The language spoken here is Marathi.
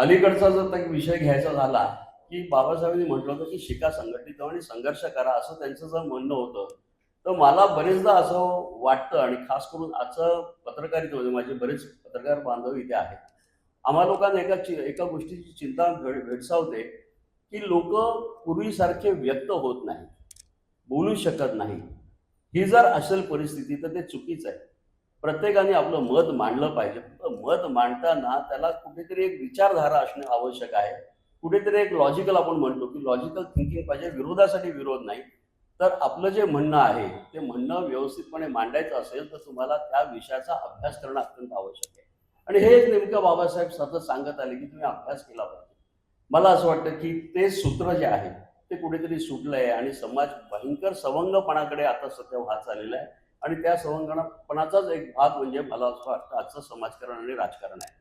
अलीकडचा जर एक विषय घ्यायचा झाला की बाबासाहेबांनी म्हटलं होतं की शिका संघटित व्हा आणि संघर्ष करा, असं त्यांचं जर म्हणणं होतं, तर मला बरेचदा असं वाटतं आणि खास करून आजचं पत्रकारितेमध्ये माझे बरेच पत्रकार बांधव इथे आहेत. आम्हा लोकांना एका गोष्टीची चिंता भेडसावते की लोक पूर्वीसारखे व्यक्त होत नाही, बोलू शकत नाही. ही जर असेल परिस्थिती तर ते चुकीचं आहे. प्रत्येकाने आपलं मत मांडलं पाहिजे. पण मत मांडताना त्याला कुठेतरी एक विचारधारा असणे आवश्यक आहे. कुठेतरी एक लॉजिकल आपण म्हणतो की लॉजिकल थिंकिंग पाहिजे. विरोधासाठी विरोध नाही. तर आपलं जे म्हणणं आहे ते म्हणणं व्यवस्थितपणे मांडायचं असेल तर तुम्हाला त्या विषयाचा अभ्यास करणं अत्यंत आवश्यक आहे. आणि हेच नेमकं बाबासाहेब सतत सांगत आले की तुम्ही अभ्यास केला पाहिजे. मला असं वाटतं की ते सूत्र जे आहे ते कुठेतरी सुटलंय आणि समाज भयंकर सवंगपणाकडे आता सध्या वाहत चाललेला आहे. आणि त्या सवंगपणाचाच एक भाग म्हणजे मला असं वाटतं आजचं समाजकारण आणि राजकारण आहे.